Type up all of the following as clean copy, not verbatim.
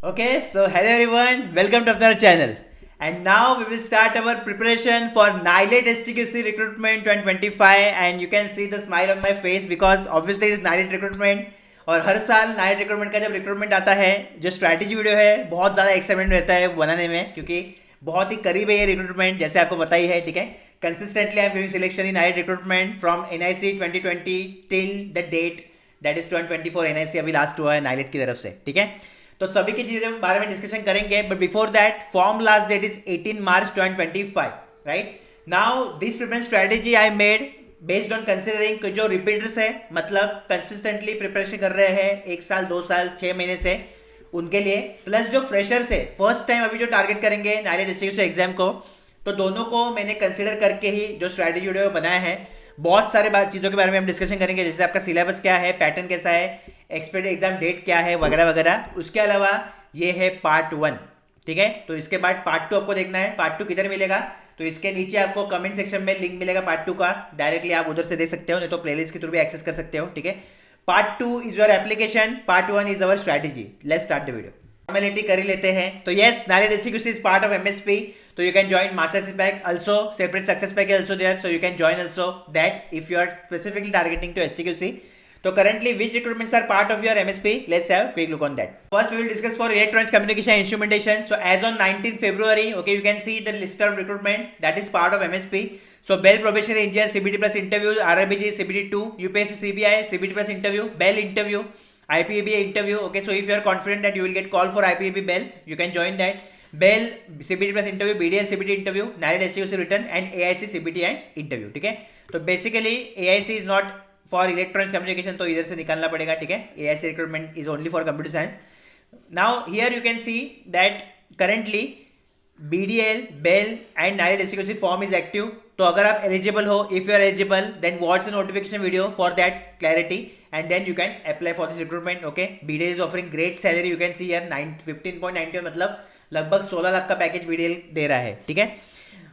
Okay, so hello everyone, welcome to our channel. And now we will start our preparation for NILET STQC recruitment 2025 and you can see the smile on my face because obviously it is NILET recruitment और हर साल NILET recruitment का जब recruitment आता है जो strategy video है बहुत ज़्यादा एक्साइटमेंट रहता है बनाने में क्योंकि बहुत ही करीब है ये रिक्रूटमेंट जैसे आपको पता ही है ठीक है. Consistently I am doing selection in NILET recruitment from NIC 2020 till the date that is 2024 NIC अभी लास्ट हुआ है NILET की तरफ से ठीक है. तो सभी की चीज़ें बारे में डिस्कशन करेंगे but before that form last date is 18 March 2025 right. Now this preparation strategy I made based on considering जो रिपीटर्स है मतलब कंसिस्टेंटली प्रिपरेशन कर रहे हैं 1 साल 2 साल 6 महीने से उनके लिए प्लस जो फ्रेशर्स है फर्स्ट टाइम अभी जो टारगेट करेंगे NILET STQC एग्जाम को तो दोनों को मैंने कंसिडर करके ही जो स्ट्रैटेजी वीडियो बनाया है. बहुत सारे चीज़ों के बारे में हम डिस्कशन करेंगे जैसे आपका सिलेबस क्या है, पैटर्न कैसा है, एक्सपेक्टेड एग्जाम डेट क्या है वगैरह वगैरह. उसके अलावा ये है पार्ट 1 ठीक है. तो इसके बाद पार्ट 2 आपको देखना है. पार्ट 2 किधर मिलेगा तो इसके नीचे आपको कमेंट सेक्शन में लिंक मिलेगा पार्ट 2 का. डायरेक्टली आप उधर से देख सकते हो नहीं तो प्लेलिस्ट के थ्रू भी एक्सेस कर सकते हो ठीक है. Part 2 is your application, part 1 is our strategy. Let's start the video. Formality कर ही लेते हैं. तो yes NILET STQC is part of MSP so you can join master success pack also, separate success pack is also there so you can join also that if you are specifically targeting to STQC. So currently which recruitments are part of your MSP, let's have a quick look on that. First we will discuss for electronics communication and instrumentation. So as on 19th February okay you can see the list of recruitment that is part of MSP. So BEL probationary engineer CBT plus interview, RRBG CBT 2, UPSC CBI CBT plus interview, BEL interview, IPAB interview. Okay, so if you are confident that you will get call for IPAB BEL you can join that. BEL CBT plus interview, BDL CBT interview, NILET STQC written and AIC CBT and interview ठीक है. तो basically AIC is not for electronics communication तो इधर से निकालना पड़ेगा ठीक है. AIC recruitment is only for computer science. Now here you can see that currently BDL, BEL and NILET STQC form is active. तो अगर आप एलिजिबल हो, if you are eligible then watch the notification video for that clarity and then you can apply for this recruitment. okay, BDL is offering great salary you can see here 15.90 मतलब लगभग 16 लाख का package BDL दे रहा है ठीक है.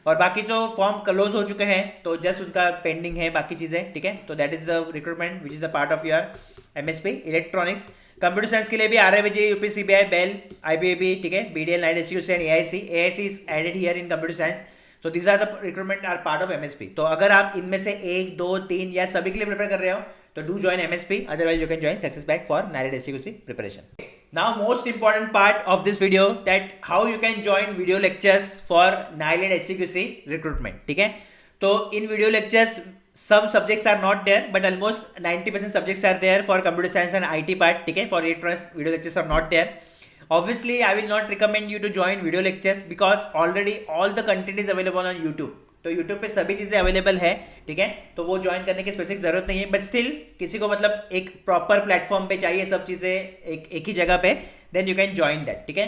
और बाकी जो फॉर्म क्लोज हो चुके हैं तो जस्ट उनका पेंडिंग है बाकी चीज़ें ठीक है. तो that is the recruitment which is the part of your MSP. Electronics computer science के लिए भी RRBG, UP CBI, BEL, IPAB ठीक है, BDL, NILET STQC and AIC is added here in computer science. So this are the recruitment are part of MSP. तो अगर आप इनमें से 1, 2, 3 या सभी के लिए प्रिपेयर कर रहे हो तो do join MSP, otherwise you can join Success Pack for NILET STQC preparation. Now most important part of this video that how you can join video lectures for NILET STQC recruitment ठीक है. तो इन video lectures some subjects are not there but almost 90% subjects are there for computer science and IT part ठीक है. For electronics video lectures are not there. Obviously I will not recommend you to join video lectures because already all the content is available on YouTube. तो YouTube पे सभी चीज़ें available है ठीक है. तो वो ज्वाइन करने की स्पेसिफिक जरूरत नहीं है बट स्टिल किसी को मतलब एक प्रॉपर प्लेटफॉर्म पे चाहिए सब चीज़ें एक ही जगह पे then you can join that ठीक है.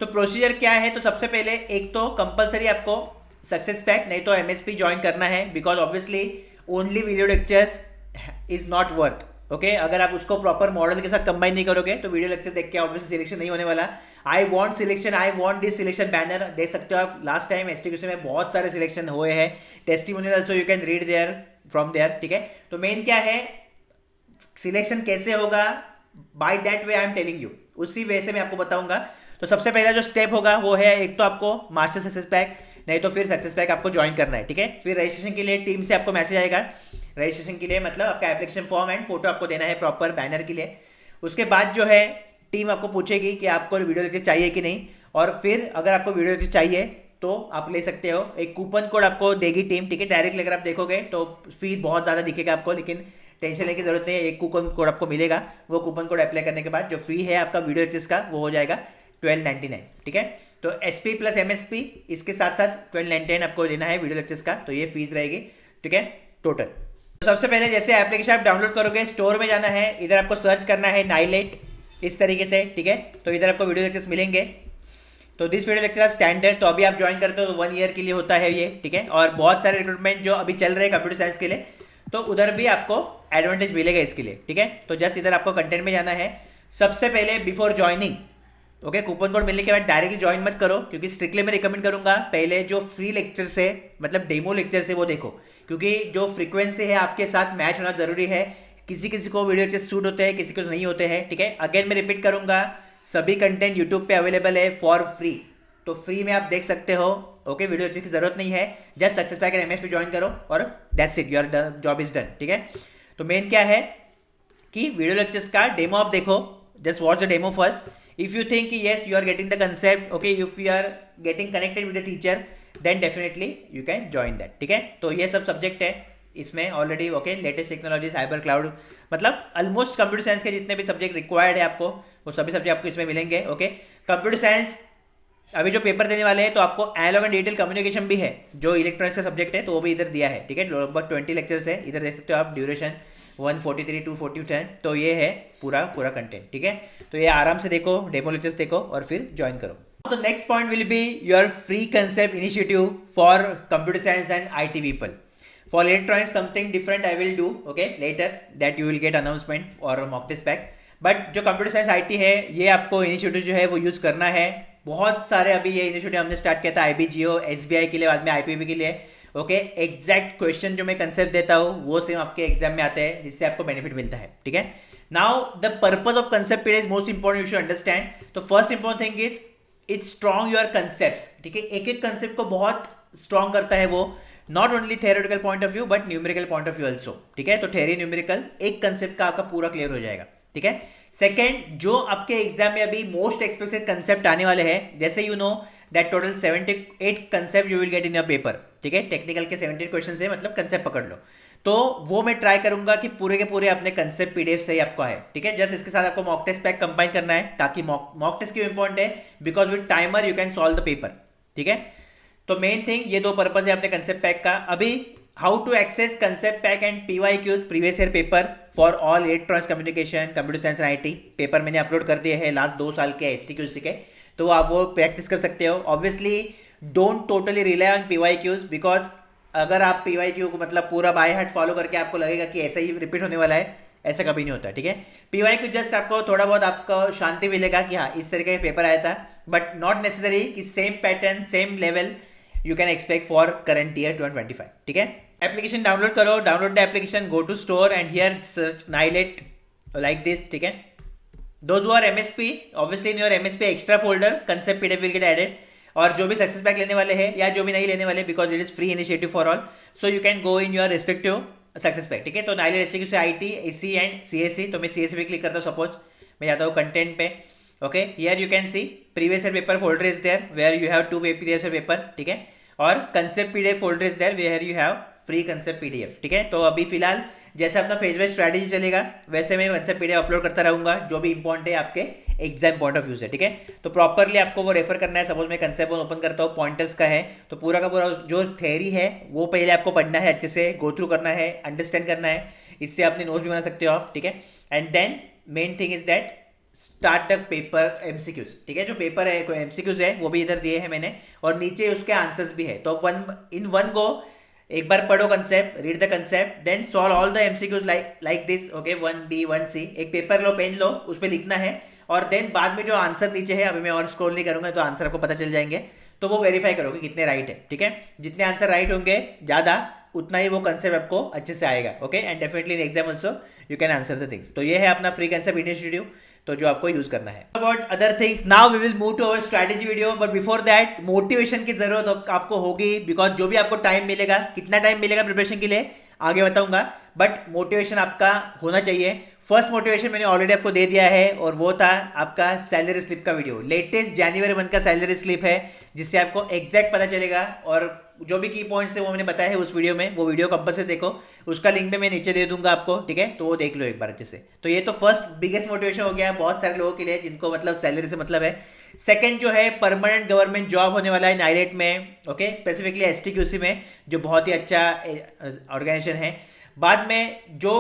तो प्रोसीजर क्या है तो सबसे पहले एक तो कंपलसरी आपको सक्सेस पैक नहीं तो MSP ज्वाइन करना है because obviously only video lectures is not worth. Okay अगर आप उसको प्रॉपर मॉडल के साथ कंबाइन नहीं करोगे तो वीडियो लेक्चर देख के ऑब्वियसली सिलेक्शन नहीं होने वाला. I want selection, I want this selection banner देख सकते हो आप. लास्ट टाइम STQC में बहुत सारे सिलेक्शन हुए हैं. Testimonial also you can read there from there ठीक है. तो मेन क्या है सिलेक्शन कैसे होगा by that way I am telling you, उसी वे से मैं आपको बताऊंगा. तो सबसे पहला जो स्टेप होगा वो है एक तो आपको मास्टर सक्सेस पैक नहीं तो फिर सक्सेस पैक आपको ज्वाइन करना है ठीक है. फिर रजिस्ट्रेशन के लिए टीम से आपको मैसेज आएगा. रजिस्ट्रेशन के लिए मतलब आपका एप्लीकेशन फॉर्म एंड फोटो आपको देना है प्रॉपर बैनर के लिए. उसके बाद जो है टीम आपको पूछेगी कि आपको वीडियो लेक्चर चाहिए कि नहीं और फिर अगर आपको वीडियो लेक्चर चाहिए तो आप ले सकते हो. एक कूपन कोड आपको देगी टीम ठीक है. डायरेक्टली अगर आप देखोगे तो फी बहुत ज़्यादा दिखेगा आपको लेकिन टेंशन लेने की जरूरत नहीं है. एक कूपन कोड आपको मिलेगा. वो कूपन कोड अप्लाई करने के बाद जो फी है आपका वीडियो लेक्चर्स का वो हो जाएगा 1299 ठीक है. तो SP प्लस MSP इसके साथ साथ 1299 आपको देना है वीडियो लेक्चर्स का. तो ये फीस रहेगी ठीक है टोटल. तो सबसे पहले जैसे एप्लीकेशन आप डाउनलोड करोगे स्टोर में जाना है. इधर आपको सर्च करना है NILET इस तरीके से ठीक है. तो इधर आपको वीडियो लेक्चर्स मिलेंगे. तो दिस वीडियो लेक्चर स्टैंडर्ड तो अभी आप ज्वाइन करते हो तो 1 ईयर के लिए होता है ये ठीक है. और बहुत सारे रिक्रूटमेंट जो अभी चल रहे हैं कंप्यूटर साइंस के लिए तो उधर भी आपको एडवांटेज मिलेगा इसके लिए ठीक है. तो जस्ट इधर आपको कंटेंट में जाना है. सबसे पहले before joining okay coupon code मिलने के बाद डायरेक्टली ज्वाइन मत करो क्योंकि स्ट्रिक्टली मैं रिकमेंड करूंगा पहले जो फ्री लेक्चर से मतलब डेमो लेक्चर से वो देखो क्योंकि जो फ्रीक्वेंसी है आपके साथ मैच होना जरूरी है. किसी किसी को वीडियो लेक्चर सूट होते हैं किसी को नहीं होते हैं ठीक है. अगेन मैं रिपीट करूंगा सभी कंटेंट यूट्यूब पे अवेलेबल है फॉर फ्री, तो फ्री में आप देख सकते हो। ओके, वीडियो लेक्चर की जरूरत नहीं है, just success pack and MS पे ज्वाइन करो और that's it, your job is done. ठीक है, तो मेन क्या है कि वीडियो लेक्चर्स का डेमो आप देखो, just watch the demo first. If you think yes you are getting the concept, okay, if you are getting connected with the teacher, then definitely you can join that. ठीक है, तो ये सब subject है इसमें already. Okay, latest technology, cyber cloud, मतलब almost computer science के जितने भी सब्जेक्ट रिक्वायर्ड है आपको, वो सभी सब्जेक्ट आपको इसमें मिलेंगे। ओके, कंप्यूटर साइंस अभी जो पेपर देने वाले हैं, तो आपको एनालॉग एंड डिजिटल कम्युनिकेशन भी है, जो इलेक्ट्रॉनिक्स का सब्जेक्ट है, तो वो भी इधर दिया है। ठीक है, लगभग 20 लेक्चर्स है, इधर देख सकते हो आप, ड्यूरेशन 143 240 तो ये है पूरा कंटेंट। ठीक है, तो ये आराम से देखो, डेमो लेक्चर्स देखो और फिर ज्वाइन करो। The next point will be your free concept initiative for computer science and IT people. For electronics, something different I will do, okay, later that you will get announcement or mock test pack. But जो computer science IT है, ये आपको initiative जो है वो use करना है। बहुत सारे अभी ये इनिशिएटिव हमने स्टार्ट किया था IBGO, SBI के लिए, बाद में IPP के लिए। ओके, एग्जैक्ट क्वेश्चन जो मैं कंसेप्ट देता हूँ वो सेम आपके एग्जाम में आते हैं, जिससे आपको बेनिफिट मिलता है। ठीक है, now the purpose of concept is most important, you should understand. तो first important thing is it strong your concept. ठीक है, एक एक कंसेप्ट को बहुत स्ट्रॉन्ग करता है वो, not only theoretical point of view but numerical point of view also. ठीक है, तो थ्योरी न्यूमेरिकल एक कंसेप्ट का आपका पूरा क्लियर हो जाएगा। ठीक है, सेकेंड, जो आपके एग्जाम में अभी मोस्ट एक्सपेक्टेड कंसेप्ट आने वाले हैं, जैसे you know that total 78 concept you will get in your paper. ठीक है, टेक्निकल के 78 क्वेश्चन है, मतलब कंसेप्ट पकड़ लो, तो वो मैं ट्राई करूंगा कि पूरे के पूरे अपने कंसेप्ट पीडीएफ सही आपको है। ठीक है, जस्ट इसके साथ आपको मॉक टेस्ट पैक कंबाइन करना है, ताकि मॉक टेस्ट क्यों इंपॉर्टेंट है, because with timer you can solve the paper. ठीक है, तो मेन थिंग ये दो पर्पज है अपने कंसेप्ट पैक का। अभी how to access concept pack and PYQ previous year paper for all electronics communication, computer science and IT paper मैंने अपलोड कर दिए हैं लास्ट 2 साल के STQC के, तो आप वो प्रैक्टिस कर सकते हो। Obviously don't totally rely on PYQs, because अगर आप PYQ को मतलब पूरा बाय हार्ट फॉलो करके आपको लगेगा कि ऐसा ही रिपीट होने वाला है, ऐसा कभी नहीं होता। ठीक है, PYQ जस्ट आपको थोड़ा बहुत आपको शांति मिलेगा कि हाँ इस तरीके का पेपर आया था, बट नॉट नेसेसरी कि same pattern same level you can expect for current year 2025। ठीक है, एप्लीकेशन डाउनलोड करो, download the application, go to store and here search NIELIT like this. ठीक है, those who are MSP, obviously in your MSP extra folder concept PDF will get added, और जो भी success pack लेने वाले हैं या जो भी नहीं लेने वाले, because it is free initiative for all, so you can go in your respective success pack. ठीक है, तो NIELIT STQC IT SC and CSE, तो मैं CSE पे क्लिक करता हूँ, सपोज मैं जाता हूँ कंटेंट पे। Okay, here you can see previous year paper folder is there where you have 2 previous year paper. ठीक है, और concept PDF folder is there where you have free concept PDF। ठीक है, तो अभी फिलहाल जैसे अपना फेज वाइज स्ट्रैटेजी चलेगा, वैसे मैं कंसेप्ट PDF अपलोड करता रहूंगा, जो भी इंपॉर्टेंट है आपके एग्जाम पॉइंट ऑफ व्यू से। ठीक है, तो प्रॉपरली आपको वो रेफर करना है। सपोज मैं कंसेप्ट वन ओपन करता हूँ, पॉइंटर्स का है, तो पूरा का पूरा जो थ्योरी है वो पहले आपको पढ़ना है, अच्छे से गो थ्रू करना है, अंडरस्टैंड करना है, इससे अपने नोट्स भी बना सकते हो आप। ठीक है, and then main thing is that start the paper MCQs। ठीक है, जो पेपर है MCQs है वो भी इधर दिए हैं मैंने, और नीचे उसके आंसर्स भी है, तो वन गो एक बार पढ़ो concept, read the concept, then solve all the MCQs like this. Okay, 1B 1C, एक पेपर लो, पेन लो, उस पर लिखना है, और देन बाद में जो आंसर नीचे है, अभी मैं और स्क्रॉल नहीं करूंगा तो आंसर आपको पता चल जाएंगे, तो वो वेरीफाई करो कि कितने राइट है। ठीक है, जितने आंसर राइट होंगे ज़्यादा, उतना ही वो कंसेप्ट आपको अच्छे से आएगा। Okay, and definitely in exam also you can answer the things. तो ये है अपना फ्री कंसेप्ट इनिशिएटिव, तो जो आपको यूज करना है। About other things, now we will move to our strategy video, but before that motivation की जरूरत आपको होगी, बिकॉज जो भी आपको टाइम मिलेगा, कितना टाइम मिलेगा प्रिपरेशन के लिए आगे बताऊंगा, बट मोटिवेशन आपका होना चाहिए। फर्स्ट मोटिवेशन मैंने ऑलरेडी आपको दे दिया है, और वो था आपका सैलरी स्लिप का वीडियो, लेटेस्ट जनवरी मंथ का सैलरी स्लिप है, जिससे आपको एग्जैक्ट पता चलेगा, और जो भी की पॉइंट्स है वो मैंने बताया है उस वीडियो में, वो वीडियो कंपल्सरी देखो, उसका लिंक भी मैं नीचे दे दूंगा आपको। ठीक है, तो वो देख लो एक बार अच्छे से। तो ये तो फर्स्ट बिगेस्ट मोटिवेशन हो गया बहुत सारे लोगों के लिए, जिनको मतलब सैलरी से मतलब है। सेकंड जो है, परमानेंट गवर्नमेंट जॉब होने वाला है नाइलेट में। ओके, स्पेसिफिकली STQC में, जो बहुत ही अच्छा ऑर्गेनाइजेशन है। बाद में जो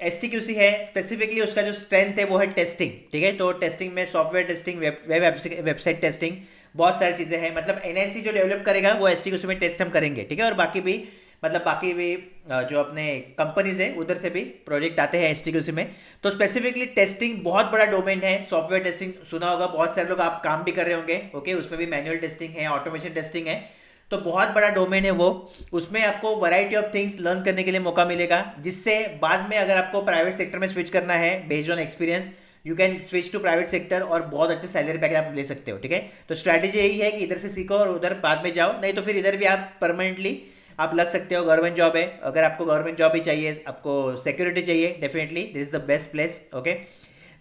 STQC है स्पेसिफिकली, उसका जो स्ट्रेंथ है वो है टेस्टिंग। ठीक है, तो टेस्टिंग में सॉफ्टवेयर टेस्टिंग, वेबसाइट टेस्टिंग, बहुत सारी चीज़ें हैं, मतलब NIC जो डेवलप करेगा वो STQC में टेस्ट हम करेंगे। ठीक है, और बाकी भी जो अपने कंपनीज है उधर से भी प्रोजेक्ट आते हैं STQC में। तो स्पेसिफिकली टेस्टिंग बहुत बड़ा डोमेन है। सॉफ्टवेयर टेस्टिंग सुना होगा, बहुत सारे लोग आप काम भी कर रहे होंगे। ओके, उसमें भी मैनुअल टेस्टिंग है, ऑटोमेशन टेस्टिंग है, तो बहुत बड़ा डोमेन है वो। उसमें आपको वैरायटी ऑफ थिंग्स लर्न करने के लिए मौका मिलेगा, जिससे बाद में अगर आपको प्राइवेट सेक्टर में स्विच करना है based on experience, you can switch to private sector और बहुत अच्छे सैलरी पैकेज आप ले सकते हो, ठीक है। तो स्ट्रैटेजी यही है कि इधर से सीखो और उधर बाद में जाओ, नहीं तो फिर इधर भी आप परमानेंटली आप लग सकते हो। गवर्नमेंट जॉब है, अगर आपको गवर्नमेंट जॉब ही चाहिए, आपको सिक्योरिटी चाहिए, definitely this is the best place, okay.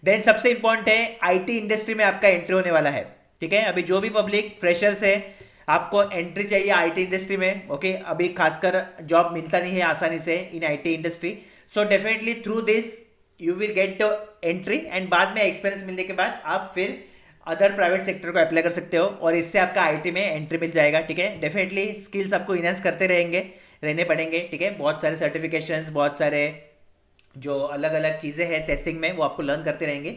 देन सबसे इंपॉर्टेंट है आईटी इंडस्ट्री में आपका एंट्री होने वाला है, ठीक है। अभी जो भी पब्लिक फ्रेशर्स है, आपको एंट्री चाहिए आईटी इंडस्ट्री में, ओके। अभी खासकर जॉब मिलता नहीं है आसानी से in IT industry, so definitely through this you will gate entry and बाद में एक्सपीरियंस मिलने के बाद आप फिर अदर प्राइवेट सेक्टर को अप्लाई कर सकते हो और इससे आपका आईटी में एंट्री मिल जाएगा, ठीक है। डेफिनेटली स्किल्स आपको इनहेंस करते रहने पड़ेंगे, ठीक है। बहुत सारे सर्टिफिकेशंस, बहुत सारे जो अलग अलग चीज़ें हैं टेस्टिंग में, वो आपको लर्न करते रहेंगे।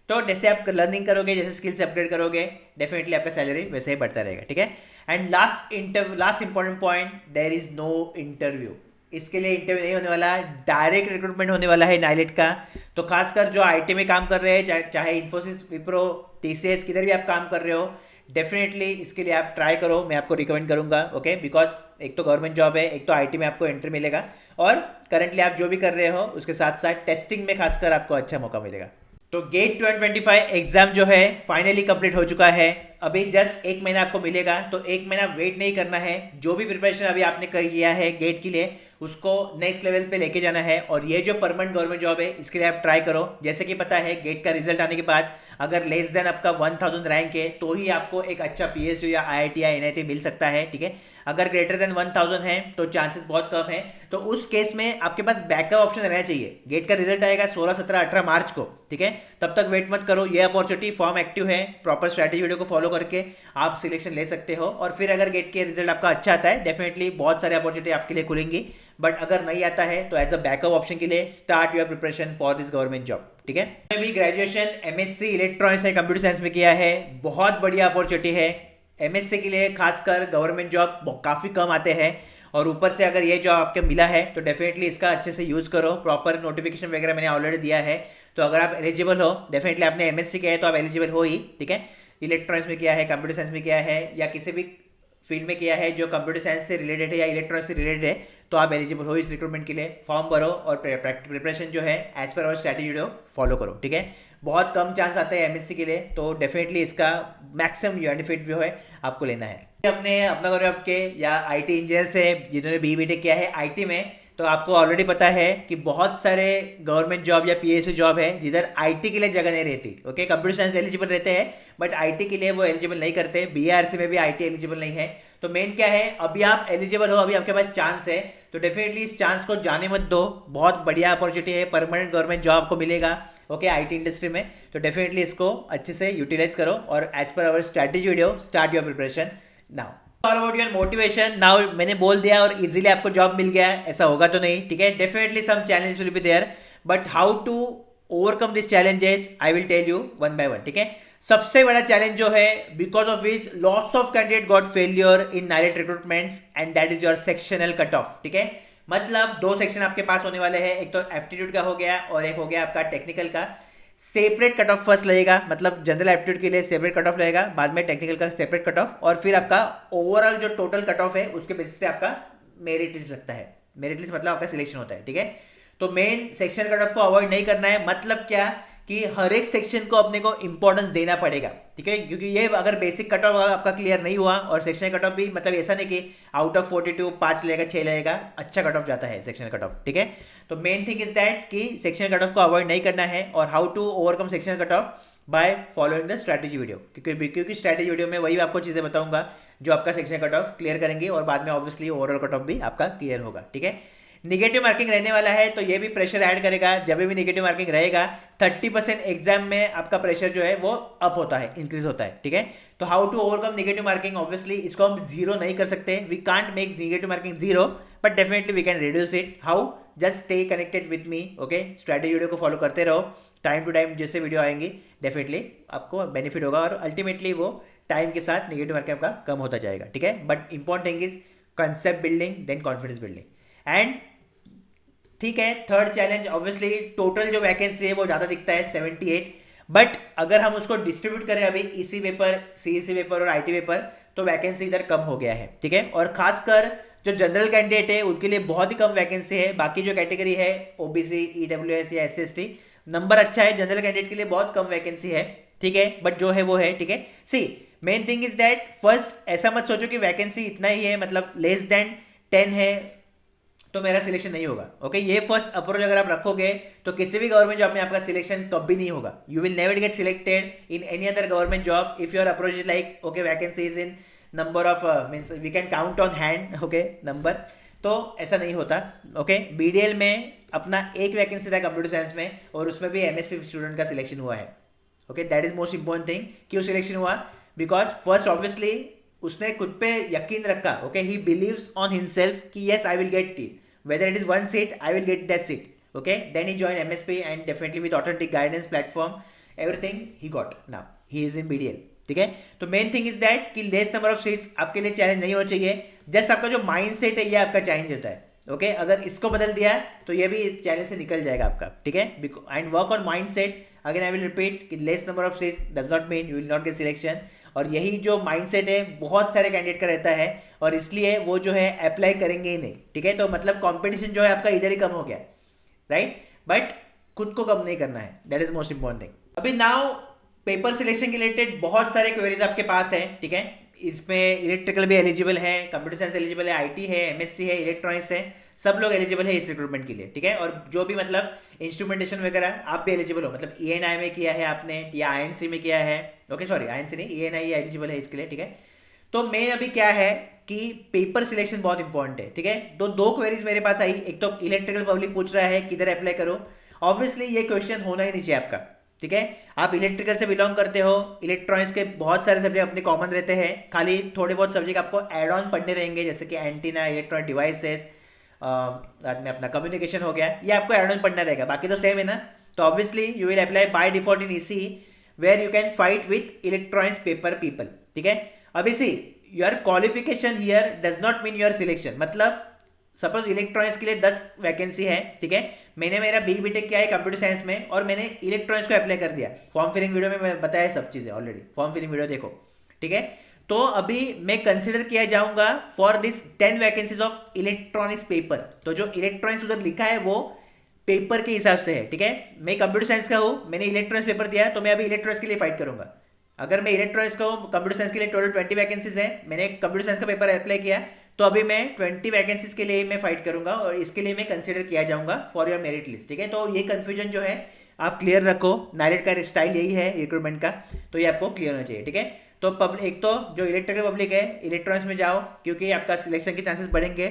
तो जैसे आप लर्निंग करोगे, जैसे स्किल्स अपग्रेड करोगे, डेफिनेटली आपका सैलरी वैसे ही बढ़ता रहेगा, ठीक है। And last important point, there is no interview. इसके लिए इंटरव्यू नहीं होने वाला, डायरेक्ट रिक्रूटमेंट होने वाला है नाइलेट का। तो खासकर जो आईटी में काम कर रहे हैं, चाहे इन्फोसिस, विप्रो, टीसीएस, किधर भी आप काम कर रहे हो, डेफिनेटली इसके लिए आप ट्राई करो, मैं आपको रिकमेंड करूंगा, ओके। बिकॉज एक तो गवर्नमेंट जॉब है, एक तो आईटी में आपको एंट्री मिलेगा और करंटली आप जो भी कर रहे हो उसके साथ साथ टेस्टिंग में खासकर आपको अच्छा मौका मिलेगा। तो गेट 2025 एग्जाम जो है फाइनली कंप्लीट हो चुका है। अभी जस्ट 1 महीना आपको मिलेगा, तो 1 महीना वेट नहीं करना है। जो भी प्रिपरेशन अभी आपने कर किया है गेट के लिए, उसको नेक्स्ट लेवल पे लेके जाना है। और ये जो परमानेंट गवर्नमेंट जॉब है, इसके लिए आप ट्राई करो। जैसे कि पता है गेट का रिजल्ट आने के बाद अगर लेस देन आपका 1000 रैंक है तो ही आपको एक अच्छा पीएसयू या आईआईटी या एनआईटी मिल सकता है, ठीक है। अगर ग्रेटर देन 1000 है तो चांसेस बहुत कम है। तो उस केस में आपके पास बैकअप ऑप्शन रहना चाहिए। गेट का रिजल्ट आएगा 16, 17, 18 मार्च को, ठीक है। तब तक वेट मत करो, ये अपॉर्चुनिटी, फॉर्म एक्टिव है, प्रॉपर स्ट्रैटेजी वीडियो को फॉलो करके आप सिलेक्शन ले सकते हो। और फिर अगर गेट के रिजल्ट आपका अच्छा आता है, डेफिनेटली बहुत सारी अपॉर्चुनिटी आपके लिए खुलेंगी। बट अगर नहीं आता है तो एज अ बैकअप ऑप्शन के लिए start your preparation for this government job, ठीक है। मैं भी graduation MSc electronics and computer science में किया है, बहुत बढ़िया अपॉर्चुनिटी है। एमएससी के लिए खासकर गवर्नमेंट जॉब काफ़ी कम आते हैं और ऊपर से अगर ये जॉब आपके मिला है तो डेफिनेटली इसका अच्छे से यूज़ करो। प्रॉपर नोटिफिकेशन वगैरह मैंने ऑलरेडी दिया है, तो अगर आप एलिजिबल हो, डेफिनेटली आपने एमएससी किया है तो आप एलिजिबल हो ही, ठीक है। इलेक्ट्रॉनिक्स में किया है, कंप्यूटर साइंस में किया है या किसी भी फील्ड में किया है जो कंप्यूटर साइंस से रिलेटेड है या इलेक्ट्रॉनिक्स से रिलेटेड है, तो आप एलिजिबल हो इस रिक्रूटमेंट के लिए। फॉर्म भरो और प्रिपरेशन जो है एज पर और स्ट्रैटेजी जो फॉलो करो, ठीक है। बहुत कम चांस आते हैं एमएससी के लिए, तो डेफिनेटली इसका मैक्सिमम बेनिफिट जो है आपको लेना है। अपना करो आपके या आईटी इंजीनियर से जिन्होंने बीटेक किया है आईटी में, तो आपको ऑलरेडी पता है कि बहुत सारे गवर्नमेंट जॉब या पीएसयू जॉब है जिधर आईटी के लिए जगह नहीं रहती, ओके। कंप्यूटर साइंस एलिजिबल रहते हैं बट आईटी के लिए वो एलिजिबल नहीं करते। बीआरसी में भी आईटी एलिजिबल नहीं है। तो मेन क्या है, अभी आप एलिजिबल हो, अभी आपके पास चांस है, तो डेफिनेटली इस चांस को जाने मत दो। बहुत बढ़िया अपॉर्चुनिटी है, परमानेंट गवर्नमेंट जॉब आपको मिलेगा, ओके, आईटी इंडस्ट्री में। तो डेफिनेटली इसको अच्छे से यूटिलाइज करो और as per our strategy video start your preparation now. All about your motivation now. मैंने बोल दिया और इजीली आपको जॉब मिल गया, ऐसा होगा तो नहीं, ठीक है। Definitely some challenges will be there, but how to overcome this challenges I will tell you one by one, ठीक है। सबसे बड़ा चैलेंज जो है, because of which lots of candidate got failure in NIELIT recruitments, and that is your sectional cut off, ठीक है। मतलब 2 section आपके पास होने वाले हैं, एक तो एप्टीट्यूड का हो गया और एक हो गया आपका टेक्निकल का। सेपरेट कट ऑफ फर्स्ट लगेगा, मतलब जनरल एप्टीट्यूड के लिए सेपरेट कट ऑफ लगेगा, बाद में टेक्निकल का सेपरेट कट ऑफ, और फिर आपका ओवरऑल जो टोटल कट ऑफ है उसके बेसिस पे आपका मेरिट लिस्ट लगता है। मेरिट लिस्ट मतलब आपका सिलेक्शन होता है, ठीक है। तो मेन सेक्शन कट ऑफ को अवॉइड नहीं करना है। मतलब क्या कि हर एक सेक्शन को अपने को इंपॉर्टेंस देना पड़ेगा, ठीक है। क्योंकि ये अगर बेसिक कट ऑफ आपका क्लियर नहीं हुआ, और सेक्शन कट ऑफ भी मतलब ऐसा नहीं कि आउट ऑफ 42 5 लगेगा, 6 लगेगा, अच्छा कट ऑफ जाता है सेक्शन कट ऑफ, ठीक है। तो मेन थिंग इज दैट कि सेक्शन कट ऑफ को अवॉइड नहीं करना है, और how to overcome section cut off by following the strategy video, क्योंकि स्ट्रैटेजी वीडियो में वही आपको चीज़ें बताऊंगा जो आपका सेक्शन कट ऑफ क्लियर करेंगे, और बाद में ऑब्वियसली ओवरऑल कट ऑफ भी आपका क्लियर होगा, ठीक है। निगेटिव मार्किंग रहने वाला है, तो ये भी प्रेशर ऐड करेगा। जब भी निगेटिव मार्किंग रहेगा 30% एग्जाम में आपका प्रेशर जो है वो अप होता है, इंक्रीज होता है, ठीक है। तो how to overcome negative marking, obviously इसको हम जीरो नहीं कर सकते, we can't make negative marking zero, but definitely we can reduce it. How, just stay connected with me, okay. Strategy video को फॉलो करते रहो, टाइम टू टाइम जैसे video आएंगी डेफिनेटली आपको बेनिफिट होगा, और अल्टीमेटली वो टाइम के साथ निगेटिव मार्किंग आपका कम होता जाएगा, ठीक है। But important thing is concept building, then confidence building. And ठीक है, थर्ड चैलेंज, ऑब्वियसली टोटल जो वैकेंसी है वो ज़्यादा दिखता है 78, बट अगर हम उसको डिस्ट्रीब्यूट करें अभी ईसी पेपर, सीईसी पेपर और आईटी पेपर, तो वैकेंसी इधर कम हो गया है, ठीक है। और खासकर जो जनरल कैंडिडेट है उनके लिए बहुत ही कम वैकेंसी है। बाकी जो कैटेगरी है ओबीसी, ईडब्ल्यूएस या एससी एसटी, नंबर अच्छा है, जनरल कैंडिडेट के लिए बहुत कम वैकेंसी है, ठीक है, बट जो है वो है, ठीक है। See main thing is that first ऐसा मत सोचो कि वैकेंसी इतना ही है, मतलब लेस देन 10 है तो मेरा सिलेक्शन नहीं होगा। ओके, ये फर्स्ट अप्रोच अगर आप रखोगे तो किसी भी गवर्नमेंट जॉब में आपका सिलेक्शन कभी नहीं होगा। You will never get selected in any other government job if your approach is like okay vacancy is in number of means we can count on hand, okay number, तो ऐसा नहीं होता। Okay, BDL में अपना एक vacancy था computer science में और उसमें भी एमएसपी स्टूडेंट का सिलेक्शन हुआ है। Okay, that is most important thing. क्यों सिलेक्शन हुआ? बिकॉज फर्स्ट ऑब्वियसली उसने खुद पे यकीन रखा। Okay, he believes on himself कि yes I will get it, whether it is one seat I will get that seat. Okay, then he joined MSP and definitely with authentic guidance platform everything he got. Now he is in BDL. ठीक है, तो main thing is that कि less number of seats आपके लिए challenge नहीं होना चाहिए। Just आपका जो माइंड सेट है ये आपका चेंज होता है। ओके, अगर इसको बदल दिया तो ये भी चैलेंज से निकल जाएगा आपका, ठीक है। And work on mind set. Again I will repeat कि less number of seats does not mean you will not get selection. और यही जो माइंडसेट है बहुत सारे कैंडिडेट का रहता है और इसलिए वो जो है अप्लाई करेंगे ही नहीं, ठीक है। तो मतलब कंपटीशन जो है आपका इधर ही कम हो गया, राइट, बट खुद को कम नहीं करना है, that is most important thing. अभी नाउ पेपर सिलेक्शन के रिलेटेड बहुत सारे क्वेरीज आपके पास है, ठीक है। इसमें इलेक्ट्रिकल भी एलिजिबल है, कंप्यूटर साइंस एलिजिबल है, आईटी है, एमएससी है, इलेक्ट्रॉनिक्स है, सब लोग एलिजिबल है इस रिक्रूटमेंट के लिए, ठीक है। और जो भी मतलब इंस्ट्रूमेंटेशन वगैरह आप भी एलिजिबल हो, मतलब ईएनआई में किया है आपने या आईएनसी में किया है। ओके सॉरी, आईएनसी नहीं, ईएनआई एलिजिबल है इसके लिए, ठीक है। तो मेन अभी क्या है कि पेपर सिलेक्शन बहुत इंपॉर्टेंट है, ठीक है। दो क्वेरीज मेरे पास आई। एक तो इलेक्ट्रिकल पब्लिक पूछ रहा है किधर अप्लाई करो। ऑब्वियसली ये क्वेश्चन होना ही नहीं चाहिए आपका, ठीक है। आप इलेक्ट्रिकल से बिलोंग करते हो, इलेक्ट्रॉनिक्स के बहुत सारे सब्जेक्ट अपने कॉमन रहते हैं, खाली थोड़े बहुत सब्जेक्ट आपको एड ऑन पढ़ने रहेंगे, जैसे कि एंटीना, इलेक्ट्रॉनिक डिवाइसेस, बाद में अपना कम्युनिकेशन हो गया, ये आपको एड ऑन पढ़ना रहेगा, बाकी तो सेम है ना। तो obviously you will apply by default in EC where you can fight with electronics paper people, ठीक है। अब इसी your qualification here does not mean your selection. मतलब सपोज इलेक्ट्रॉनिक्स के लिए 10 वैकेंसी है, ठीक है। मैंने मेरा बीटेक किया है कंप्यूटर साइंस में और मैंने इलेक्ट्रॉनिक्स को अप्लाई कर दिया। फॉर्म फिलिंग वीडियो में मैं बताया सब चीज़ें ऑलरेडी, फॉर्म फिलिंग वीडियो देखो, ठीक है। तो अभी मैं कंसिडर किया जाऊंगा for this 10 vacancies of electronics paper. तो जो इलेक्ट्रॉनिक्स उधर लिखा है वो पेपर के हिसाब से है, ठीक है। मैं कंप्यूटर साइंस का हूँ, मैंने इलेक्ट्रॉनिक्स पेपर दिया, तो मैं अभी इलेक्ट्रॉनिक्स के लिए फाइट करूंगा। अगर मैं इलेक्ट्रॉनिक्स का हूँ, कंप्यूटर साइंस के लिए टोटल 20 वैकेंसीज है, मैंने कंप्यूटर साइंस का पेपर अप्लाई किया, तो अभी मैं 20 वैकेंसीज के लिए मैं फाइट करूंगा और इसके लिए मैं कंसिडर किया जाऊंगा फॉर योर मेरिट लिस्ट, ठीक है। तो ये कंफ्यूजन जो है आप क्लियर रखो, नाइलेट का स्टाइल यही है रिक्रूटमेंट का, तो ये आपको क्लियर होना चाहिए, ठीक है। तो एक तो जो इलेक्ट्रिकल पब्लिक है इलेक्ट्रॉनिक्स में जाओ क्योंकि आपका सिलेक्शन के चांसेस बढ़ेंगे।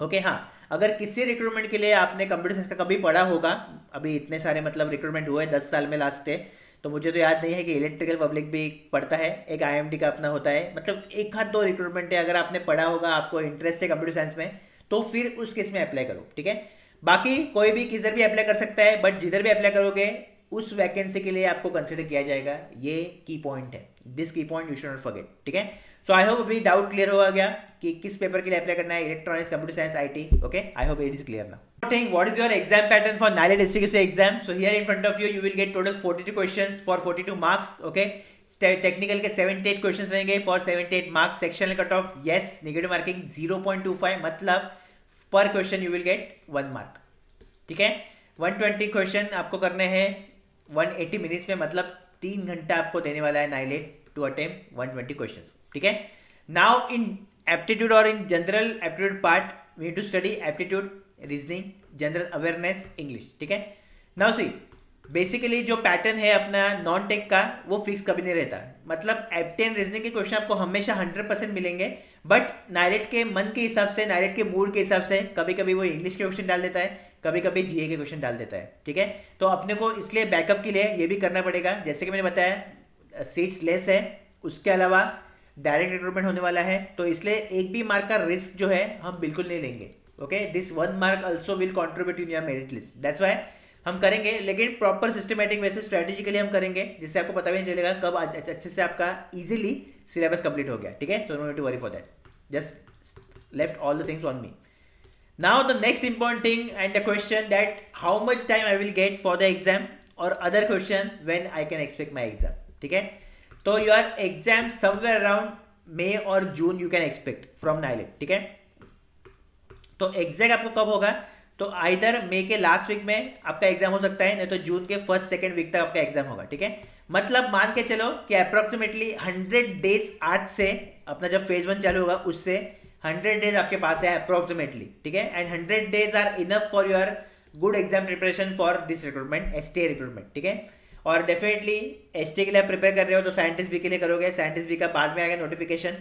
ओके, हाँ, अगर किसी रिक्रूटमेंट के लिए आपने कंप्यूटर साइंस का कभी पढ़ा होगा, अभी इतने सारे मतलब रिक्रूटमेंट हुए 10 साल में लास्ट है, तो मुझे तो याद नहीं है कि इलेक्ट्रिकल पब्लिक भी पढ़ता है, एक आईएमडी का अपना होता है, मतलब एक हाथ 2 रिक्रूटमेंट है। अगर आपने पढ़ा होगा, आपको इंटरेस्ट है कंप्यूटर साइंस में, तो फिर उस केस में अप्लाई करो, ठीक है। बाकी कोई भी किधर भी अप्लाई कर सकता है, बट जिधर भी अप्लाई करोगे उस वैकेंसी के लिए आपको कंसिडर किया जाएगा, ये की पॉइंट है, दिस की point you should not forget, ठीक है। सो आई होप अभी डाउट क्लियर हो गया कि किस पेपर के लिए अप्लाई करना है, electronics, computer science, IT. Okay, I hope it is clear now. What is your exam pattern for NILET STQC exam? So here in front of you, you will get total 42 questions for 42 marks. Okay, technical के 78 questions रहेंगे for 78 marks. Sectional cut of yes, negative marking 0.25, मतलब पर question you will gate 1 mark, ठीक है। 120 question आपको करने हैं 180 minutes में, मतलब 3 घंटा आपको देने वाला है नाइलेट टू अटेम्प्ट 120 क्वेश्चंस, ठीक है। नाउ इन एप्टीट्यूड और in general aptitude part we need to study aptitude, reasoning, general awareness, English, ठीक है। नाउ सी बेसिकली जो पैटर्न है अपना नॉन टेक का वो फिक्स कभी नहीं रहता, मतलब एप्टी एंड रीजनिंग के क्वेश्चन आपको हमेशा 100% मिलेंगे, बट नाइलेट के मन के हिसाब से, नाइलेट के मूड के हिसाब से कभी कभी वो इंग्लिश के क्वेश्चन डाल देता है, कभी कभी जीए के क्वेश्चन डाल देता है, ठीक है। तो अपने को इसलिए बैकअप के लिए ये भी करना पड़ेगा, जैसे कि मैंने बताया सीट्स लेस है, उसके अलावा डायरेक्ट रिक्रूटमेंट होने वाला है, तो इसलिए एक भी मार्क का रिस्क जो है हम बिल्कुल नहीं लेंगे। Okay, this 1 mark also will contribute in your merit list, that's why हम करेंगे, लेकिन प्रॉपर सिस्टमेटिक वैसे स्ट्रेटेजिकली हम करेंगे, जिससे आपको पता भी नहीं चलेगा कब अच्छे से आपका इजीली सिलेबस कंप्लीट हो गया, ठीक है। So no need to worry for that, just left all the things on me. Now the next important thing and the question that how much time I will get for the exam और other question when I can expect my exam, ठीक है। तो your exam somewhere around May और June you can expect from NIELIT, ठीक है। तो exact आपको कब होगा तो आइदर मई के लास्ट वीक में आपका एग्जाम हो सकता है, नहीं तो जून के फर्स्ट सेकेंड वीक तक आपका एग्जाम होगा, ठीक है। मतलब मान के चलो कि अप्रोक्सीमेटली 100 डेज आज से, अपना जब फेज 1 चालू होगा उससे 100 डेज आपके पास है अप्रोक्सीमेटली, ठीक है। And 100 days are enough for your good exam preparation for this recruitment, STA recruitment, ठीक है। और डेफिनेटली एसटीए के लिए आप प्रिपेयर कर रहे हो तो साइंटिस्ट बी के लिए करोगे, साइंटिस्ट बी का बाद में आएगा नोटिफिकेशन,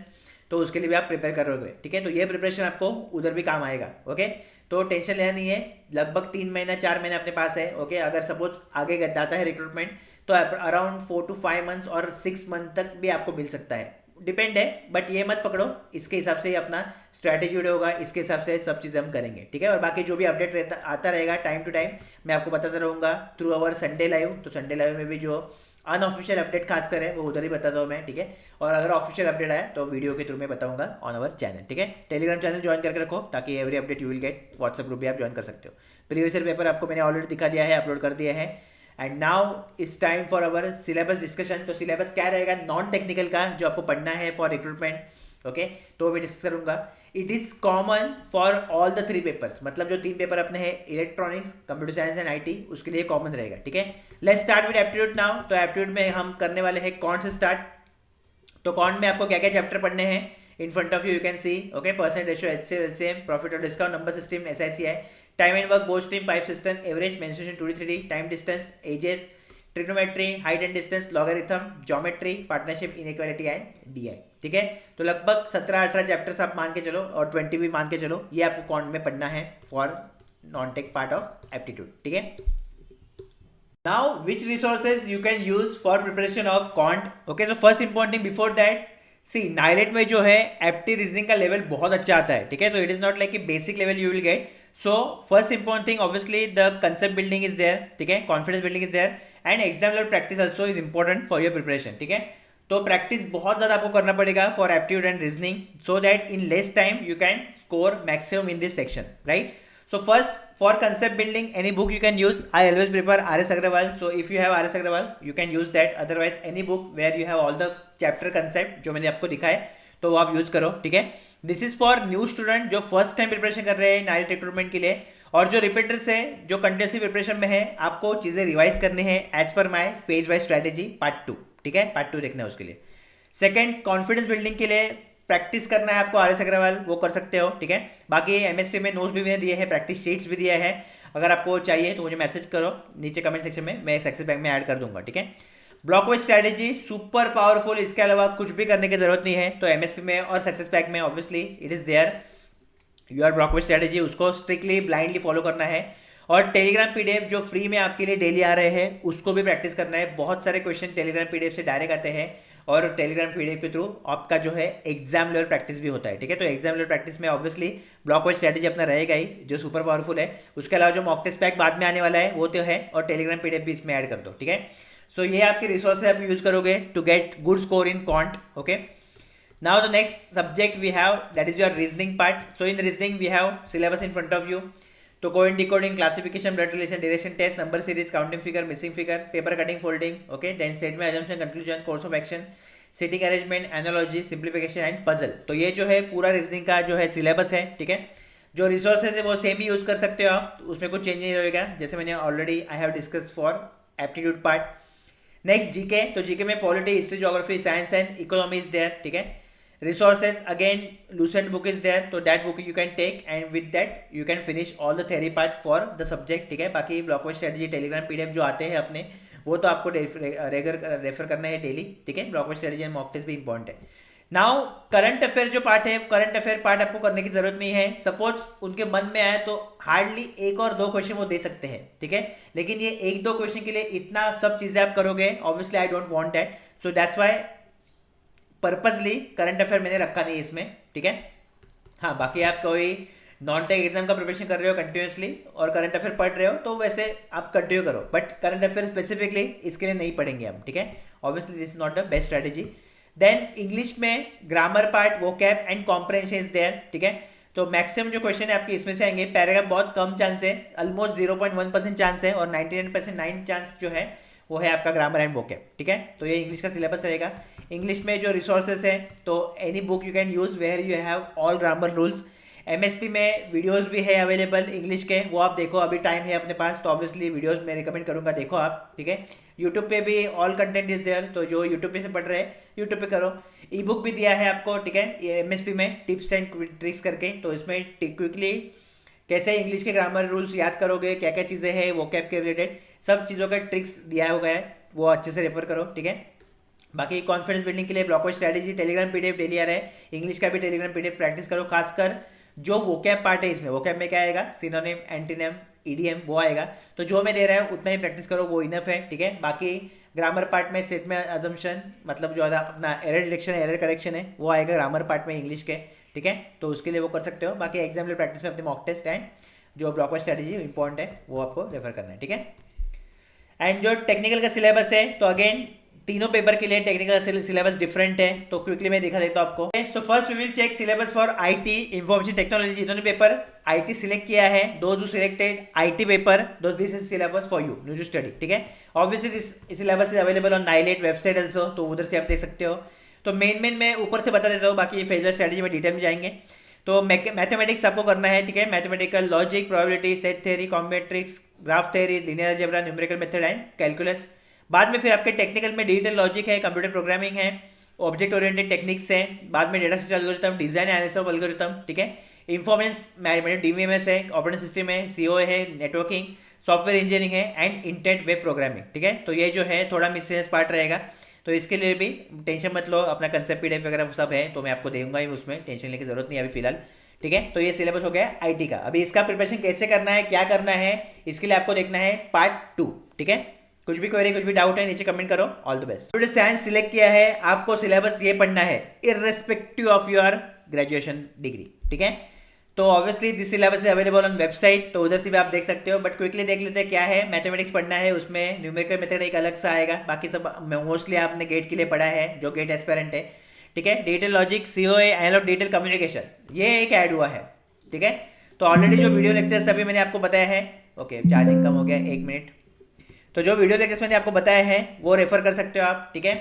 तो उसके लिए भी आप प्रिपेयर करोगे, ठीक है। तो ये प्रिपरेशन आपको उधर भी काम आएगा, ओके। तो टेंशन लेना नहीं है, लगभग 3 महीना 4 महीने अपने पास है, ओके। अगर सपोज आगे जाता है रिक्रूटमेंट तो अराउंड 4 to 5 months और 6 मंथ तक भी आपको मिल सकता है, डिपेंड है। बट ये मत पकड़ो, इसके हिसाब से ही अपना स्ट्रैटेजी होगा, इसके हिसाब से सब चीज़ें हम करेंगे, ठीक है। और बाकी जो भी अपडेट आता रहेगा टाइम टू टाइम मैं आपको बताता रहूँगा थ्रू अवर संडे लाइव। तो संडे लाइव में भी जो अनऑफिशियल अपडेट खासकर है वो उधर ही बताता हूँ मैं, ठीक है। और अगर ऑफिशियल अपडेट आया तो वीडियो के थ्रू में बताऊंगा ऑन अवर चैनल, ठीक है। टेलीग्राम चैनल ज्वाइन करके रखो ताकि every update you will gate. WhatsApp group भी आप ज्वाइन कर सकते हो। प्रीवियस ईयर पेपर आपको मैंने ऑलरेडी दिखा दिया है, अपलोड कर दिया है। And now it's time for our syllabus discussion. तो सिलेबस क्या रहेगा नॉन टेक्निकल का जो आपको पढ़ना है फॉर रिक्रूटमेंट, ओके। तो मैं डिस्कस करूंगा। It is common for all the 3 papers, मतलब जो 3 पेपर अपने हैं electronics, computer science and IT, उसके लिए कॉमन रहेगा, ठीक है। Let's start with aptitude now. तो एप्टीट्यूड में हम करने वाले हैं कौन से स्टार्ट। तो कौन में आपको क्या क्या चैप्टर पढ़ने हैं in front of you can see, okay. Percent ratio, HCF, LCM, profit और discount, number system, SI CI, time and work, boat stream, pipe cistern, average, mensuration, 2D 3D, time distance, ages, trigonometry, height and distance, logarithm, geometry, partnership, inequality and DI, ठीक है। तो लगभग 17-18 chapters आप मान के चलो और 20 भी मान के चलो, ये आपको कौन में पढ़ना है for non tech part of aptitude, ठीक है। Now which resources you can use for preparation of quant, okay. So first important before that, see NIELIT में जो है एप्टी रीजनिंग का लेवल बहुत अच्छा आता है, ठीक है। तो इट इज नॉट लाइक कि basic level you will get. So first important thing obviously the concept building is there, ठीक है। Confidence building is there and exam level practice also is important for your preparation, ठीक है। तो practice बहुत ज़्यादा आपको करना पड़ेगा for aptitude and reasoning so that in less time you can score maximum in this section, right. So first, for concept building, any book you can use. I always prefer R.S. Agrawal. So if you have R.S. Agrawal, you can use that. Otherwise, any book where you have all the chapter concept जो मैंने आपको दिखाया तो वो आप use करो, ठीक है। This is for new student जो फर्स्ट टाइम प्रिपरेशन कर रहे हैं नाइलेट रिक्रूटमेंट के लिए, और जो रिपीटर्स है जो कंटिन्यूसली प्रिपरेशन में है, आपको चीज़ें रिवाइज करनी है एज पर माई फेज वाइज स्ट्रैटेजी पार्ट 2, ठीक है। पार्ट 2 देखना है उसके लिए। सेकेंड, कॉन्फिडेंस बिल्डिंग के लिए प्रैक्टिस करना है आपको R.S. अग्रवाल, वो कर सकते हो, ठीक है। बाकी एमएसपी में नोट्स भी मैंने दिए हैं, प्रैक्टिस शीट्स भी दिया है। अगर आपको चाहिए तो मुझे मैसेज करो नीचे कमेंट सेक्शन में, मैं सक्सेस बैंक में ऐड कर दूंगा, ठीक है। Block wise strategy super powerful, इसके अलावा कुछ भी करने की जरूरत नहीं है। तो एमएसपी में और सक्सेस पैक में obviously it is there your block wise strategy, उसको स्ट्रिक्टली ब्लाइंडली फॉलो करना है। और टेलीग्राम पीडीएफ जो फ्री में आपके लिए डेली आ रहे हैं उसको भी प्रैक्टिस करना है। बहुत सारे क्वेश्चन टेलीग्राम पीडीएफ से डायरेक्ट आते हैं और टेलीग्राम पीडीएफ के थ्रू आपका जो है एग्जाम लेवल प्रैक्टिस भी होता है, ठीक है। तो एग्जाम लेवल प्रैक्टिस में ऑब्वियसली ब्लॉक वाइज स्ट्रैटेजी अपना रहेगा ही जो सुपर पावरफुल है। उसके अलावा जो मॉक टेस्ट पैक बाद में आने वाला है वो तो है, और टेलीग्राम पीडीएफ भी इसमें ऐड कर दो, ठीक है। सो ये आपके रिसोर्स आप यूज करोगे to get good score in quant, okay. Now the next subject we have that is your reasoning part. So in reasoning we have syllabus in front of you. तो coding, decoding, classification, blood relation, direction test, number series, counting figure, missing figure, paper cutting, folding, okay. Then statement, assumption, conclusion, course of action, seating arrangement, analogy, simplification and puzzle. तो ये जो है पूरा reasoning का जो है syllabus है, ठीक है। जो रिसोर्सेज है वो सेम ही यूज कर सकते हो आप, उसमें कुछ चेंज नहीं रहेगा, जैसे मैंने already I have discuss for aptitude part. Next GK, तो जीके में polity, history, geography, science and economy is there, ठीक है। Resources again, Lucent book is there, तो that book you can take and with that you can finish all the theory part for the subject, ठीक है। बाकी block wise strategy, Telegram PDF जो आते हैं अपने वो तो आपको रेगुलर रेफर करना है डेली, ठीक है। Block wise strategy and mock test भी इंपॉर्टेंट है। नाउ करंट अफेयर जो पार्ट है, करंट अफेयर पार्ट आपको करने की जरूरत नहीं है। सपोज उनके मन में आए तो हार्डली 1 और 2 क्वेश्चन वो दे सकते हैं, ठीक है। लेकिन ये 1-2 क्वेश्चन के लिए इतना सब चीजें आप करोगे, obviously I don't want that, so that's why purposely current affair मैंने रखा नहीं इसमें, ठीक है। हाँ, बाकी आप कोई नॉन टेक एग्जाम का प्रिपरेशन कर रहे हो कंटिन्यूसली और करंट अफेयर पढ़ रहे हो तो वैसे आप कंटिन्यू करो, बट करंट अफेयर स्पेसिफिकली इसके लिए नहीं पढ़ेंगे हम, ठीक है। Obviously this is not the best strategy. Then English में grammar part, vocab and comprehension is there, ठीक है। तो मैक्सिमम जो क्वेश्चन है आपके इसमें से आएंगे। पैराग्राफ बहुत कम चांस है, ऑलमोस्ट 0.1% चांस है, और 99% चांस जो है वो है आपका ग्रामर एंड वोकैब, ठीक है। तो ये इंग्लिश का सिलेबस रहेगा। इंग्लिश में जो रिसोर्सेज है तो any book you can use where you have all grammar rules MSP में वीडियोस भी है अवेलेबल इंग्लिश के, वो आप देखो, अभी टाइम है अपने पास तो ऑब्वियसली वीडियोस मैं रिकमेंड करूँगा, देखो आप, ठीक है। यूट्यूब पे भी ऑल कंटेंट इज देयर, तो जो यूट्यूब पे से पढ़ रहे हैं यूट्यूब पे करो। ई बुक भी दिया है आपको, ठीक है, ये MSP में टिप्स एंड ट्रिक्स करके, तो इसमें क्विकली कैसे इंग्लिश के ग्रामर रूल्स याद करोगे, क्या क्या चीज़ें हैं वोकैब के रिलेटेड, सब चीज़ों का ट्रिक्स दिया हुआ है, वो अच्छे से रेफर करो, ठीक है। बाकी कॉन्फिडेंस बिल्डिंग के लिए ब्लॉकवाइज स्ट्रैटेजी टेलीग्राम PDF डेली आ रहा है, इंग्लिश का भी टेलीग्राम PDF प्रैक्टिस करो, खासकर जो वोकैब पार्ट है इसमें। वोकैब में क्या आएगा, सिनोनिम, एंटीनिम, EDM वो आएगा, तो जो मैं दे रहा हूँ उतना ही प्रैक्टिस करो, वो इनफ है, ठीक है। बाकी ग्रामर पार्ट में सेट में अजम्पशन, मतलब जो अपना एरर डिटेक्शन एरर करेक्शन है वो आएगा ग्रामर पार्ट में इंग्लिश के, ठीक है, तो उसके लिए वो कर सकते हो। बाकी एग्जाम में प्रैक्टिस में अपने मॉक टेस्ट एंड जो ब्लॉकवाइज स्ट्रैटेजी इंपॉर्टेंट है वो आपको रेफर करना है, ठीक है। एंड जो टेक्निकल का सिलेबस है, तो अगेन तीनों पेपर के लिए टेक्निकल सिलेबस डिफरेंट है, तो क्विकली मैं दिखा देता हूँ आपको। So first we will check syllabus for IT information technology, जिन्होंने पेपर IT सिलेक्ट किया है, दो जो सिलेक्टेड IT पेपर, दो this is syllabus for you new to study, ठीक है। Obviously this syllabus is available on NIELIT website also, तो उधर से आप देख सकते हो। तो मेन मैं ऊपर से बता देता हूँ, बाकी फेज वाइज स्ट्रेटजी में डिटेल में जाएंगे। तो मैथमेटिक्स आपको करना है, ठीक है, mathematical logic, probability, set theory, combinatorics, graph theory, linear algebra, numerical method and calculus. बाद में फिर आपके टेक्निकल में डिजिटल लॉजिक है, कंप्यूटर प्रोग्रामिंग है, ऑब्जेक्ट ओरिएंटेड टेक्निक्स है, बाद में data structure algorithm, design analysis of algorithm, ठीक है, इंफॉर्मेशन मैनेजमेंट DVMS है, ऑपरेटिंग सिस्टम है, COA है, नेटवर्किंग, सॉफ्टवेयर इंजीनियरिंग है एंड इंटेंट वेब प्रोग्रामिंग, ठीक है। तो ये जो है थोड़ा मिसलेनियस पार्ट रहेगा, तो इसके लिए भी टेंशन मत लो, अपना कंसेप्ट PDF वगैरह सब है, तो मैं आपको दूंगा ही, उसमें टेंशन लेने की जरूरत नहीं है अभी फिलहाल, ठीक है। तो ये सिलेबस हो गया IT का। अभी इसका प्रिपरेशन कैसे करना है, क्या करना है, इसके लिए आपको देखना है पार्ट 2, ठीक है। कुछ भी क्वेरी, कुछ भी डाउट है नीचे कमेंट करो। All the best. Student science select किया है, आपको सिलेबस ये पढ़ना है irrespective of your graduation degree, ठीक है। तो obviously this syllabus is available on website, तो उधर से भी आप देख सकते हो, बट क्विकली देख लेते हैं क्या है। मैथमेटिक्स पढ़ना है, उसमें न्यूमेरिकल मेथड एक अलग सा आएगा, बाकी सब मोस्टली आपने गेट के लिए पढ़ा है, जो गेट एस्पेरेंट है, ठीक है। Digital logic, COA, analog digital communication, ये एक ऐड हुआ है, ठीक है। तो ऑलरेडी जो वीडियो लेक्चर्स अभी मैंने आपको बताया है, ओके चार्जिंग कम हो गया, 1 मिनट। तो जो वीडियो लेक्चर्स मैंने आपको बताया है वो रेफर कर सकते हो आप, ठीक है,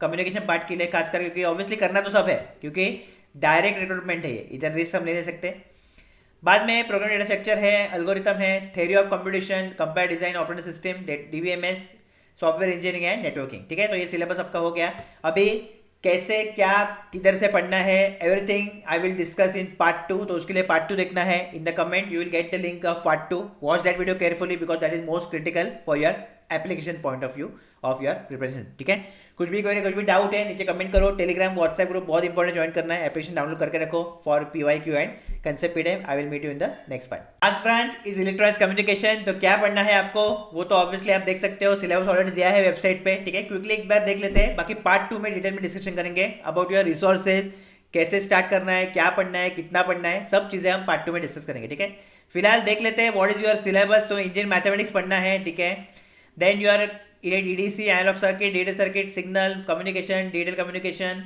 कम्युनिकेशन पार्ट के लिए खासकर, क्योंकि ऑब्वियसली करना तो सब है, क्योंकि डायरेक्ट रिक्रूटमेंट है ये, इधर रिस्क हम ले नहीं सकते। बाद में प्रोग्राम डेटा स्ट्रक्चर है, एल्गोरिथम है, theory of computation, compiler design, operating system, DVMS, software engineering and networking, ठीक है। तो ये सिलेबस आपका हो गया। अभी कैसे क्या किधर से पढ़ना है, everything I will discuss in part 2, तो उसके लिए पार्ट 2 देखना है। In the comment you will get the link of part 2, watch that video carefully because that is most critical for your application point of view of your preparation, ठीक है। कुछ भी कोई कुछ भी डाउट है नीचे कमेंट करो। टेलीग्राम व्हाट्सएप ग्रुप बहुत इंपॉर्टेंट ज्वाइन करना है, एप्लीकेशन डाउनलोड करके रखो for PYQ and concept PDF। I will meet you in the next part. Last branch is electronics communication. तो क्या पढ़ना है आपको, वो तो ऑब्वियसली आप देख सकते हो, सिलेबस ऑलरेडी दिया है वेबसाइट पे, ठीक है। क्विकली एक बार देख लेते हैं, बाकी पार्ट 2 में डिटेल में डिस्कशन करेंगे अबाउट योर रिसोर्सेज, कैसे स्टार्ट करना है, क्या पढ़ना है, कितना पढ़ना है, सब चीजें हम पार्ट 2 में डिस्कस करेंगे, ठीक है। फिलहाल देख लेते हैं व्हाट इज योर सिलेबस। तो इंजीनियरिंग मैथमेटिक्स पढ़ना है, ठीक है। Then your EDC, analog circuit, digital circuit, signal communication, digital communication,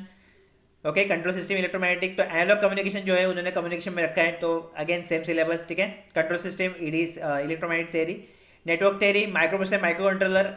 okay, control system, electromagnetic. तो एनालॉग कम्युनिकेशन जो है उन्होंने कम्युनिकेशन में रखा है, तो अगेन सेम सिलेबस, ठीक है। Control system, electromagnetic theory, network theory, micro processor, micro controller,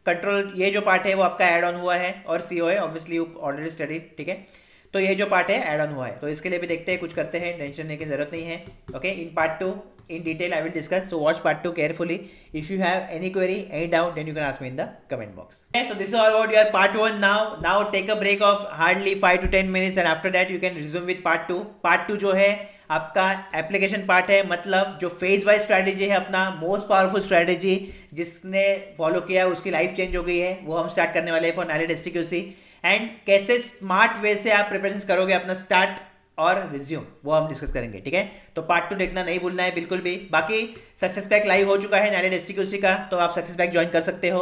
control, ये जो पार्ट है वो आपका ऐड ऑन हुआ है, और COA obviously you already studied, ठीक है। तो ये जो पार्ट है ऐड ऑन हुआ है, तो इसके लिए भी देखते हैं, कुछ करते हैं, टेंशन लेने की जरूरत नहीं है, okay. In part 2 in detail I will discuss, so watch part 2 carefully. If you have any query, any doubt, then you can ask me in the comment box. Okay, so this is all about your part 1 now take a break of hardly 5 to 10 minutes and after that you can resume with part 2. part 2 जो है आपका application part है, मतलब जो phase wise strategy है, अपना most powerful strategy जिसने follow किया उसकी लाइफ चेंज हो गई है, वो हम स्टार्ट करने वाले हैं फॉर नाइलेट STQC। एंड कैसे स्मार्ट वे से आप प्रिपरेशन करोगे अपना स्टार्ट और रिज्यूम, वो हम डिस्कस करेंगे, ठीक है। तो पार्ट 2 देखना नहीं भूलना है बिल्कुल भी। बाकी सक्सेस पैक लाइव हो चुका है नाइलेट STQC का, तो आप सक्सेस पैक ज्वाइन कर सकते हो।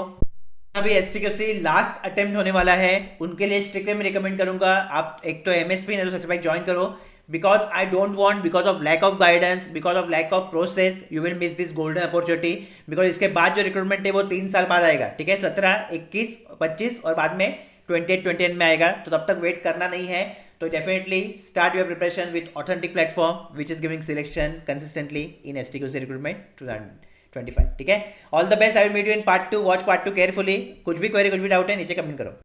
अभी STQC लास्ट अटेम्प्ट होने वाला है, उनके लिए स्ट्रिक्टली मैं रिकमेंड करूंगा आप एक तो MSP नहीं तो सक्सेस पैक ज्वाइन करो, because I don't want, because of lack of guidance, because of lack of process, you will miss this golden opportunity. Because इसके बाद जो रिक्रूटमेंट है वो 3 साल बाद आएगा, ठीक है, 17, 21, 25 और बाद में 28, 29 में आएगा, तो तब तक वेट करना नहीं है। तो definitely start your preparation with authentic platform which is giving selection consistently in STQC recruitment 2025, ठीक है। All the best, I will meet you in part 2, watch part 2 carefully. कुछ भी क्वेरी, कुछ भी डाउट है नीचे कमेंट करो।